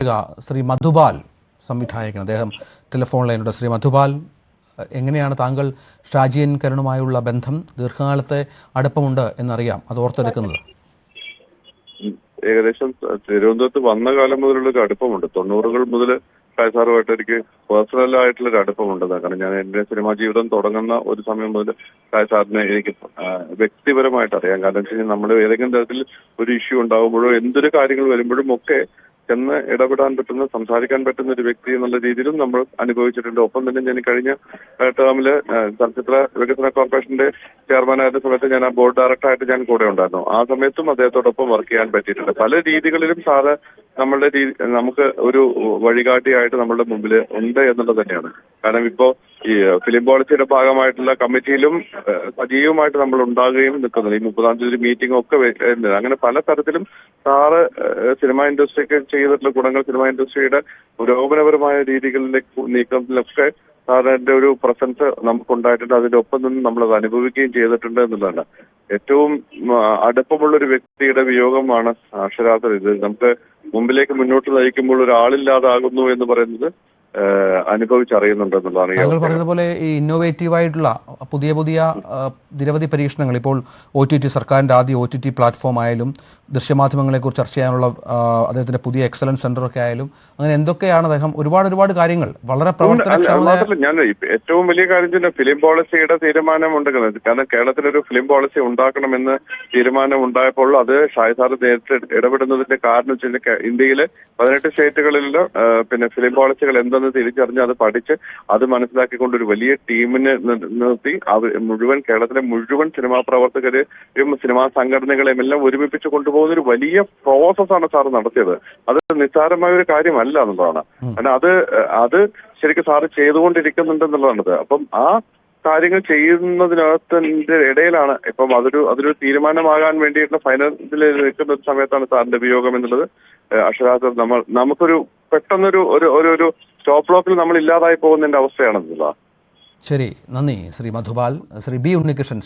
ശ്രീ മധുപാൽ സംവിധായകൻ, അദ്ദേഹം ടെലിഫോൺ ലൈനുണ്ട്. ശ്രീ മധുപാൽ, എങ്ങനെയാണ് താങ്കൾ ഷാജിയൻ കരുണുമായുള്ള ബന്ധം? ദീർഘകാലത്തെ അടുപ്പമുണ്ട് എന്നറിയാം, അത് ഓർത്തെടുക്കുന്നത്. ഏകദേശം തിരുവനന്തപുരത്ത് വന്ന കാലം മുതലുള്ള ഒരു അടുപ്പമുണ്ട്. 90-കൾ മുതൽ ഷാജിസാറുമായിട്ട് എനിക്ക് പേഴ്സണൽ ആയിട്ടുള്ള ഒരു അടുപ്പമുണ്ട്. കാരണം ഞാൻ എന്റെ സിനിമാ ജീവിതം തുടങ്ങുന്ന ഒരു സമയം മുതൽ ഷാജിസാറിനെ എനിക്ക് വ്യക്തിപരമായിട്ട് അറിയാം. കാരണം വെച്ച് കഴിഞ്ഞാൽ നമ്മൾ ഏതെങ്കിലും തരത്തിൽ ഒരു ഇഷ്യൂ ഉണ്ടാകുമ്പോഴോ എന്തൊരു കാര്യങ്ങൾ വരുമ്പോഴും ഒക്കെ ചെന്ന് ഇടപെടാൻ പറ്റുന്ന, സംസാരിക്കാൻ പറ്റുന്ന ഒരു വ്യക്തി എന്നുള്ള രീതിയിലും നമ്മൾ അനുഭവിച്ചിട്ടുണ്ട്. ഒപ്പം തന്നെ ഞാൻ കഴിഞ്ഞ ടേമില് ചലച്ചിത്ര വികസന കോർപ്പറേഷന്റെ ചെയർമാനായിരുന്ന സമയത്ത് ഞാൻ ആ ബോർഡ് ഡയറക്ടറായിട്ട് ഞാൻ കൂടെ ഉണ്ടായിരുന്നു. ആ സമയത്തും അദ്ദേഹത്തോടൊപ്പം വർക്ക് ചെയ്യാൻ പറ്റിയിട്ടുണ്ട്. പല രീതികളിലും സാറ് നമുക്ക് ഒരു വഴികാട്ടിയായിട്ട് നമ്മളുടെ മുമ്പിൽ ഉണ്ട് എന്നുള്ളത് തന്നെയാണ്. കാരണം ഇപ്പോ ഈ ഫിലിം പോളിസിയുടെ ഭാഗമായിട്ടുള്ള കമ്മിറ്റിയിലും സജീവമായിട്ട് നമ്മൾ ഉണ്ടാകുകയും നിൽക്കുന്നത്. ഈ 30-ാം തീയതി മീറ്റിംഗ് ഒക്കെ അങ്ങനെ പല തരത്തിലും സാറ് സിനിമാ ഇൻഡസ്ട്രിക്ക് ചെയ്തിട്ടുള്ള ഗുണങ്ങൾ, സിനിമാ ഇൻഡസ്ട്രിയുടെ പുരോഗമനപരമായ രീതികളിലേക്ക് നീക്കത്തിലൊക്കെ സാറിന്റെ ഒരു പ്രസൻസ് നമുക്കുണ്ടായിട്ടുണ്ട്. അതിന്റെ ഒപ്പം നിന്ന് നമ്മളത് അനുഭവിക്കുകയും ചെയ്തിട്ടുണ്ട് എന്നുള്ളതാണ്. ഏറ്റവും അടുപ്പമുള്ള ഒരു വ്യക്തിയുടെ വിയോഗമാണ് അക്ഷരാർത്ഥത്തിൽ ഇത് നമുക്ക് മുമ്പിലേക്ക് മുന്നോട്ട് നയിക്കുമ്പോൾ ഒരാളില്ലാതാകുന്നു എന്ന് പറയുന്നത് അനുഭവിച്ചറിയുന്നുണ്ടെന്നുള്ളതാണ്. താങ്കൾ പറഞ്ഞതുപോലെ ഈ ഇന്നോവേറ്റീവ് ആയിട്ടുള്ള പുതിയ നിരവധി പരീക്ഷണങ്ങൾ ഇപ്പോൾ OTT, സർക്കാരിൻ്റെ ആദ്യ OTT പ്ലാറ്റ്ഫോം ആയാലും, ദൃശ്യമാധ്യമങ്ങളെക്കുറിച്ച് ചർച്ച ചെയ്യാനുള്ള അദ്ദേഹത്തിന്റെ പുതിയ എക്സലൻസ് സെന്റർ ഒക്കെ ആയാലും, അങ്ങനെ എന്തൊക്കെയാണ് അദ്ദേഹം ഒരുപാട് കാര്യങ്ങൾ വളരെ പ്രവർത്തനക്ഷമത. ഞാൻ ഏറ്റവും വലിയ കാര്യം തന്നെ ഫിലിം പോളിസിയുടെ തീരുമാനം ഉണ്ടെങ്കിൽ, കാരണം കേരളത്തിലൊരു ഫിലിം പോളിസി ഉണ്ടാക്കണമെന്ന് തീരുമാനം ഉണ്ടായപ്പോൾ അത് ഷാജിസാർ നേരിട്ട് ഇടപെടുന്നതിന്റെ കാരണം വെച്ചാൽ ഇന്ത്യയിലെ 18 സ്റ്റേറ്റുകളിൽ പിന്നെ ഫിലിം പോളിസികൾ എന്തെന്ന് തിരിച്ചറിഞ്ഞ് അത് പഠിച്ച് അത് മനസ്സിലാക്കിക്കൊണ്ട് ഒരു വലിയ ടീമിനെ നിർത്തി കേരളത്തിലെ മുഴുവൻ സിനിമാ പ്രവർത്തകരെയും സിനിമാ സംഘടനകളെയും എല്ലാം ഒരുമിപ്പിച്ച് കൊണ്ടുപോകുന്ന ഒരു വലിയ പ്രോസസ്സാണ് സാർ നടത്തിയത്. അത് നിസ്സാരമായ ഒരു കാര്യമല്ല എന്നുള്ളതാണ്. കാരണം അത് ശരിക്കും സാറ് ചെയ്തുകൊണ്ടിരിക്കുന്നുണ്ടെന്നുള്ളതാണത്. അപ്പം ആ കാര്യങ്ങൾ ചെയ്യുന്നതിനകത്തിന്റെ ഇടയിലാണ് ഇപ്പം അതൊരു തീരുമാനമാകാൻ വേണ്ടിയിട്ടുള്ള ഫൈനലിൽ നിൽക്കുന്ന ഒരു സമയത്താണ് സാറിന്റെ വിയോഗം എന്നുള്ളത്. അക്ഷരാർത്ഥം നമുക്കൊരു പെട്ടെന്നൊരു ഒരു സ്റ്റോപ്പ് ബ്ലോക്കിൽ നമ്മൾ ഇല്ലാതായി പോകുന്നതിന്റെ അവസ്ഥയാണെന്നുള്ളതാണ്. ശരി, നന്ദി ശ്രീ മധുപാൽ. ശ്രീ B. ഉണ്ണികൃഷ്ണൻ.